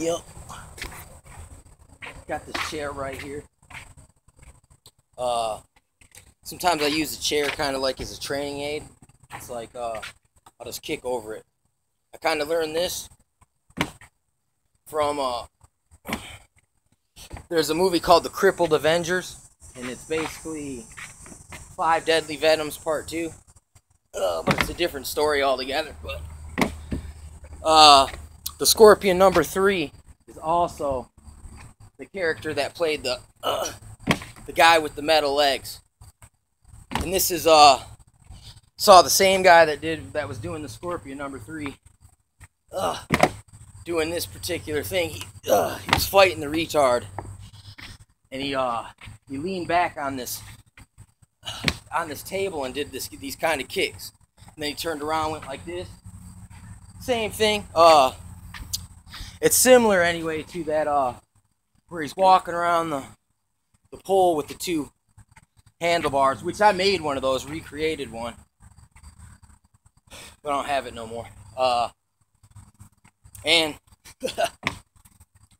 Yep. Got this chair right here. Sometimes I use the chair kind of like as a training aid. It's like, I'll just kick over it. I kind of learned this from, there's a movie called The Crippled Avengers, and it's basically Five Deadly Venoms Part 2. But it's a different story altogether. But the Scorpion number 3 is also the character that played the guy with the metal legs. And this is saw the same guy that was doing the Scorpion number 3 doing this particular thing. He was fighting the retard, and he leaned back on this table and did these kind of kicks, and then he turned around, went like this. Same thing. It's similar anyway to that where he's walking around the pole with the two handlebars, which I made one of those, recreated one, but I don't have it no more. And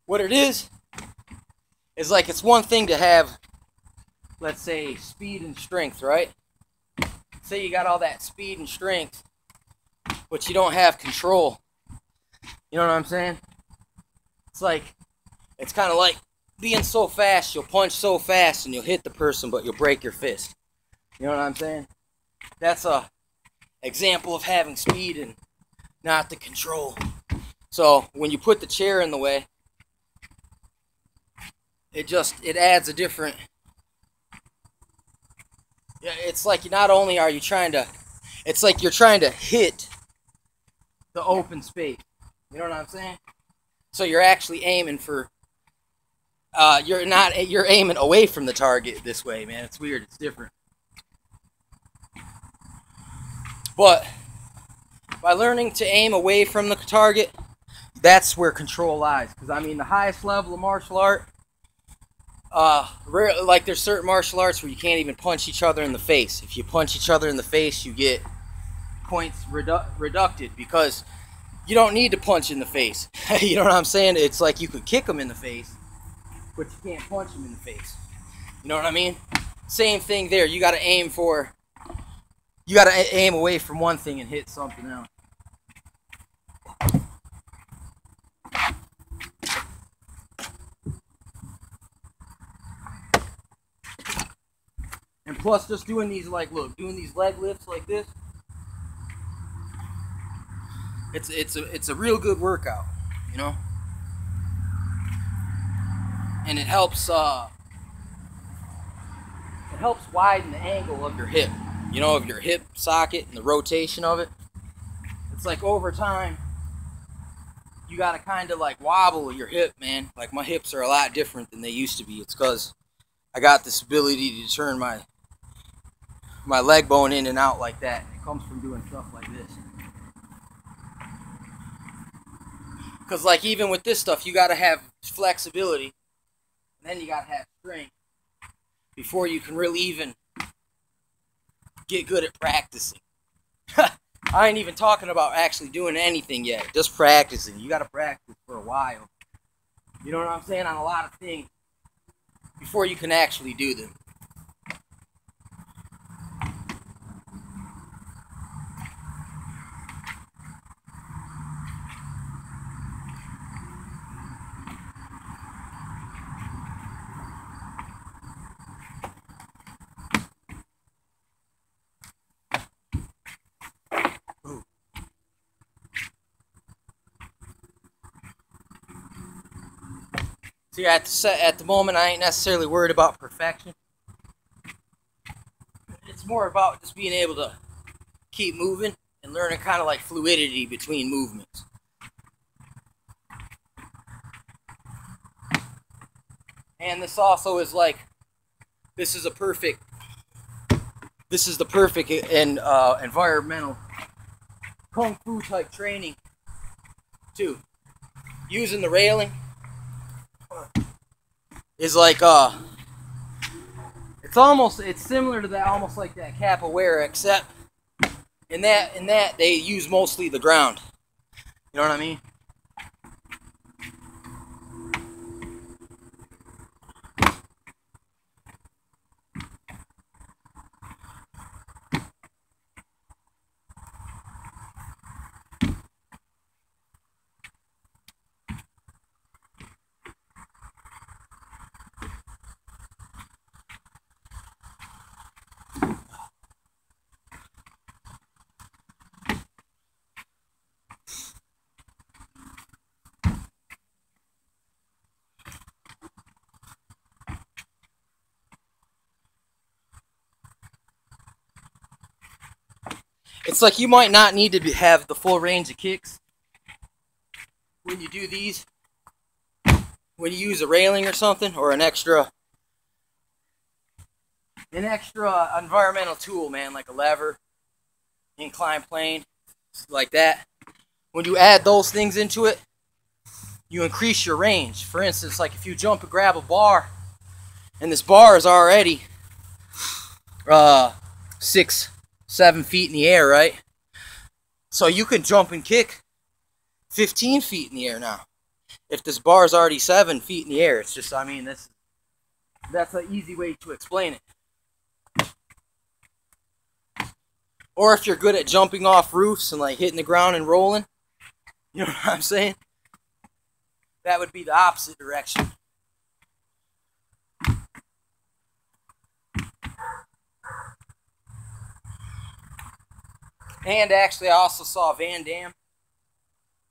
what it is like, it's one thing to have, let's say, speed and strength, right? Say you got all that speed and strength, but you don't have control. You know what I'm saying? It's kind of like being so fast, you'll punch so fast and you'll hit the person, but you'll break your fist. You know what I'm saying? That's a example of having speed and not the control. So when you put the chair in the way, it adds a different. Yeah, it's like not only are you trying to, it's like you're trying to hit the open space. You know what I'm saying? So you're actually aiming for. You're aiming away from the target this way, man. It's weird. It's different. But by learning to aim away from the target, that's where control lies. Because, I mean, the highest level of martial art, like there's certain martial arts where you can't even punch each other in the face. If you punch each other in the face, you get points reducted, because you don't need to punch in the face. You know what I'm saying? It's like you could kick them in the face, but you can't punch them in the face. You know what I mean? Same thing there. You got to aim away from one thing and hit something else. And plus, just doing these, doing these leg lifts like this, it's a real good workout, you know? And it helps widen the angle of your hip, you know, of your hip socket and the rotation of it. It's like over time, you gotta kind of like wobble your hip, man. Like, my hips are a lot different than they used to be. It's because I got this ability to turn my leg bone in and out like that. It comes from doing stuff like this. Because, like, even with this stuff, you gotta have flexibility, and then you gotta have strength before you can really even get good at practicing. I ain't even talking about actually doing anything yet, just practicing. You gotta practice for a while. You know what I'm saying? On a lot of things before you can actually do them. See, at the moment, I ain't necessarily worried about perfection. It's more about just being able to keep moving and learning kind of like fluidity between movements. And this also is like, this is the perfect and environmental kung fu type training too. Using the railing is like it's similar to that, almost like that capoeira, except in that they use mostly the ground. You know what I mean? It's like you might not need to have the full range of kicks when you do these. When you use a railing or something, or an extra environmental tool, man, like a lever, incline plane, like that. When you add those things into it, you increase your range. For instance, like if you jump and grab a bar, and this bar is already 6, 7 feet in the air, right? So you can jump and kick 15 feet in the air now. If this bar is already 7 feet in the air, it's just, I mean, that's an easy way to explain it. Or if you're good at jumping off roofs and like hitting the ground and rolling, you know what I'm saying? That would be the opposite direction. And actually, I also saw Van Damme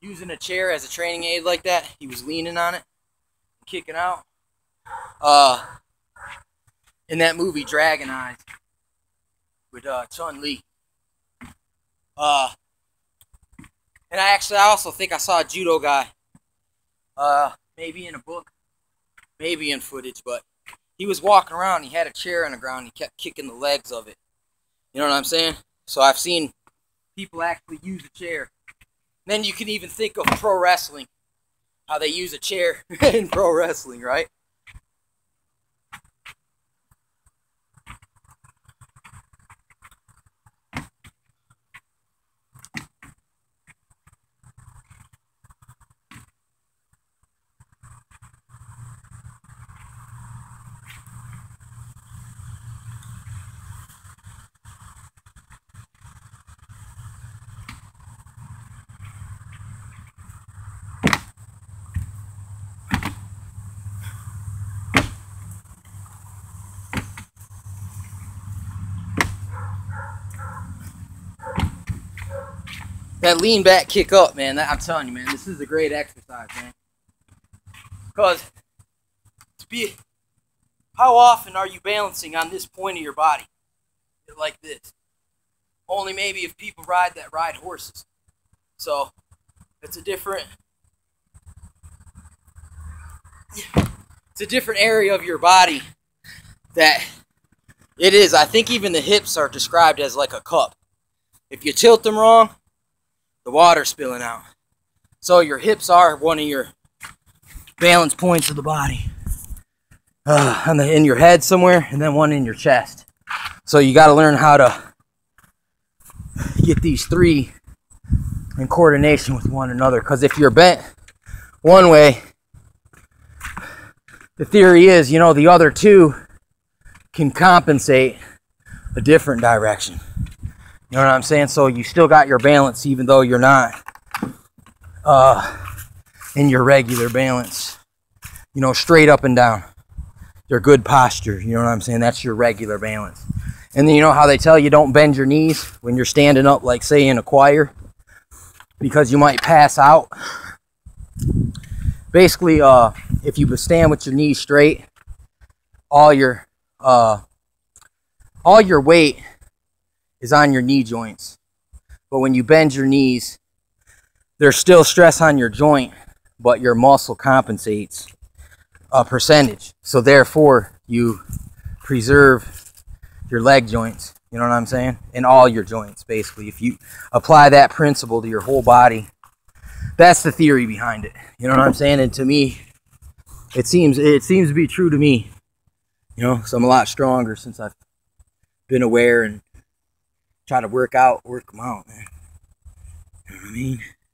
using a chair as a training aid like that. He was leaning on it, kicking out. In that movie Dragon Eyes with Chun-Li. And I also think I saw a judo guy. Maybe in a book, maybe in footage, but he was walking around. He had a chair on the ground. He kept kicking the legs of it. You know what I'm saying? So I've seen people actually use a chair. Then you can even think of pro wrestling, how they use a chair in pro wrestling, right? That lean back, kick up, man. I'm telling you, man, this is a great exercise, man. Because how often are you balancing on this point of your body, like this? Only maybe if people ride horses. So it's a different area of your body that it is. I think even the hips are described as like a cup. If you tilt them wrong, the water's spilling out. So your hips are one of your balance points of the body. In your head somewhere, and then one in your chest. So you got to learn how to get these three in coordination with one another. Because if you're bent one way, the theory is, the other two can compensate a different direction. You know what I'm saying? So you still got your balance even though you're not in your regular balance. Straight up and down. Your good posture. You know what I'm saying? That's your regular balance. And then you know how they tell you don't bend your knees when you're standing up, like say in a choir, because you might pass out. Basically, if you stand with your knees straight, all your weight is on your knee joints. But when you bend your knees, there's still stress on your joint, but your muscle compensates a percentage. So therefore, you preserve your leg joints. You know what I'm saying? And all your joints, basically. If you apply that principle to your whole body, that's the theory behind it. You know what I'm saying? And to me, it seems to be true to me. So I'm a lot stronger since I've been aware and try to work them out, man. You know what I mean?